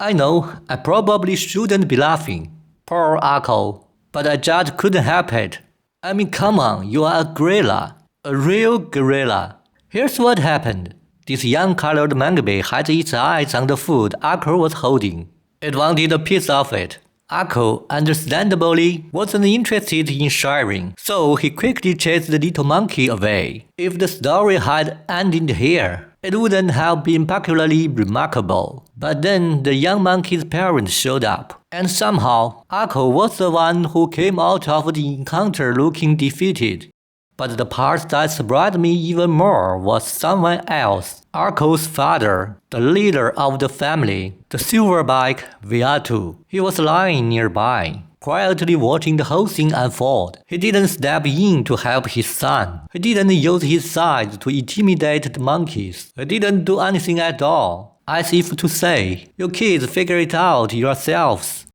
I know, I probably shouldn't be laughing. Poor Akko. But I just couldn't help it. I mean, come on, you are a gorilla. A real gorilla. Here's what happened. This young colored mangabe had its eyes on the food Akko was holding. It wanted a piece of it. Akko, understandably, wasn't interested in sharing, so he quickly chased the little monkey away. If the story had ended here, it wouldn't have been particularly remarkable. But then the young monkey's parents showed up, and somehow Akko was the one who came out of the encounter looking defeated. But the part that surprised me even more was someone else. Akko's father, the leader of the family, the Silverback Viatu. He was lying nearby, quietly watching the whole thing unfold. He didn't step in to help his son. He didn't use his size to intimidate the monkeys. He didn't do anything at all, as if to say, "You kids figure it out yourselves."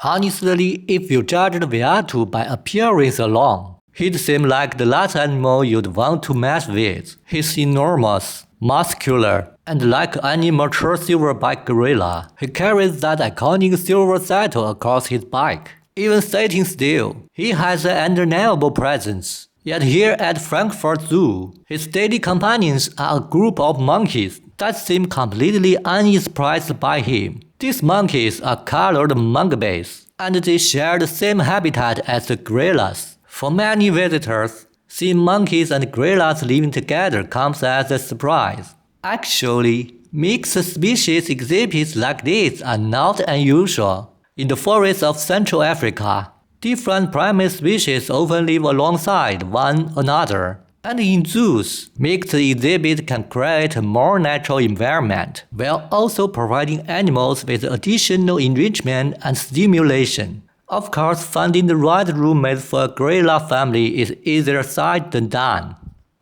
Honestly, if you judged Viatu by appearance alone, he'd seem like the last animal you'd want to mess with. He's enormous, muscular, and like any mature silverback gorilla, he carries that iconic silver saddle across his back. Even sitting still, he has an undeniable presence. Yet here at Frankfurt Zoo, his daily companions are a group of monkeys that seem completely unimpressed by him. These monkeys are colored mangabes, and they share the same habitat as the gorillas. For many visitors, seeing monkeys and gorillas living together comes as a surprise. Actually, mixed species exhibits like this are not unusual. In the forests of Central Africa, different primate species often live alongside one another. And in zoos, mixed exhibits can create a more natural environment, while also providing animals with additional enrichment and stimulation. Of course, finding the right roommate for a gorilla family is easier said than done.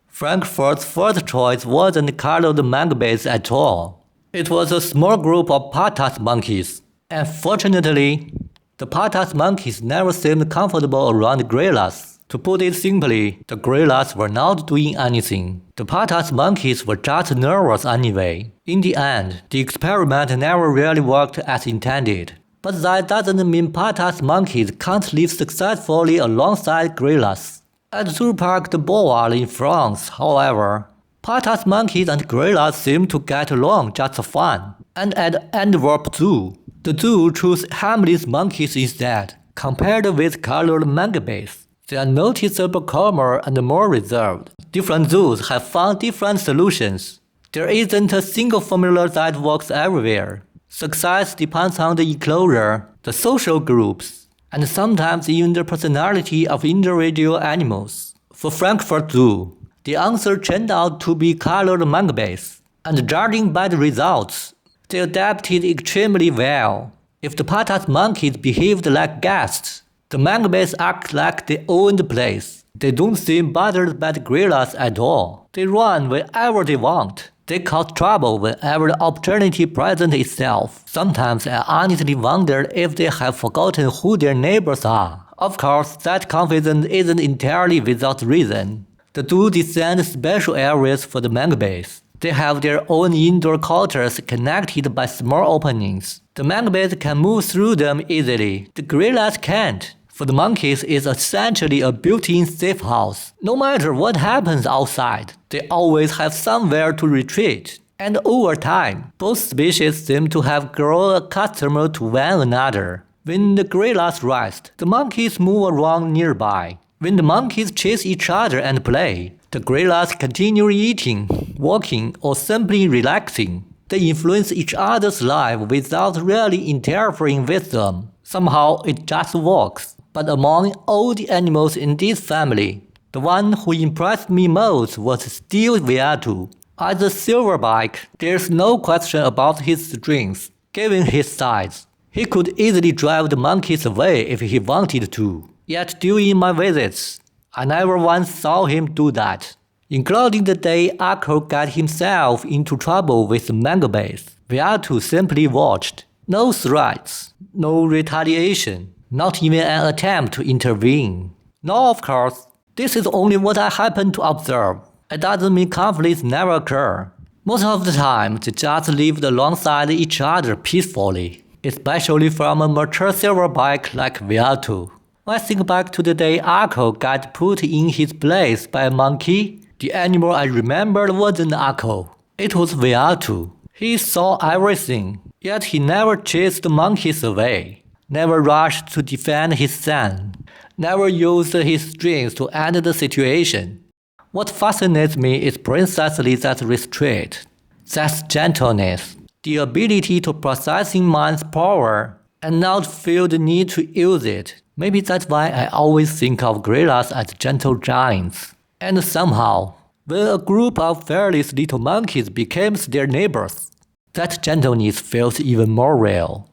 Frankfurt's first choice wasn't colored mangabes at all. It was a small group of patas monkeys. And fortunately, the patas monkeys never seemed comfortable around gorillas. To put it simply, the gorillas were not doing anything. The patas monkeys were just nervous anyway. In the end, the experiment never really worked as intended. But that doesn't mean patas monkeys can't live successfully alongside gorillas. At Zoo Parc de Beauvoir in France, however, patas monkeys and gorillas seem to get along just fine. And at Antwerp Zoo, the zoo chose harmless monkeys instead, compared with colored mangabes. They are noticeably calmer and more reserved. Different zoos have found different solutions. There isn't a single formula that works everywhere. Success depends on the enclosure, the social groups, and sometimes even the personality of individual animals. For Frankfurt Zoo, the answer turned out to be colored mangabes, and judging by the results, they adapted extremely well. If the patas monkeys behaved like guests, the mangabes act like they own the place. They don't seem bothered by the gorillas at all. They run wherever they want. They cause trouble whenever the opportunity presents itself. Sometimes I honestly wonder if they have forgotten who their neighbors are. Of course, that confusion isn't entirely without reason. The zoo designed special areas for the mangabes. They have their own indoor quarters connected by small openings. The mangabes can move through them easily. The gorillas can't. For the monkeys, it's essentially a built-in safe house. No matter what happens outside, they always have somewhere to retreat. And over time, both species seem to have grown accustomed to one another. When the gorillas rest, the monkeys move around nearby. When the monkeys chase each other and play, the gorillas continue eating, walking, or simply relaxing. They influence each other's life without really interfering with them. Somehow it just works. But among all the animals in this family, the one who impressed me most was still Viatu. As a silverback, there's no question about his strength. Given his size, he could easily drive the monkeys away if he wanted to. Yet during my visits, I never once saw him do that. Including the day Akko got himself into trouble with the mangabes, Viatu simply watched. No threats, no retaliation. Not even an attempt to intervene. No, of course, this is only what I happen to observe. It doesn't mean conflicts never occur. Most of the time, they just lived alongside each other peacefully, especially from a mature silverback like Viatu. When I think back to the day Akko got put in his place by a monkey, the animal I remembered wasn't Akko. It was Viatu. He saw everything, yet he never chased the monkeys away, never rushed to defend his son, never used his strength to end the situation. What fascinates me is precisely that restraint, that gentleness, the ability to process in mind's power and not feel the need to use it. Maybe that's why I always think of gorillas as gentle giants. And somehow, when a group of fearless little monkeys becomes their neighbors, that gentleness feels even more real.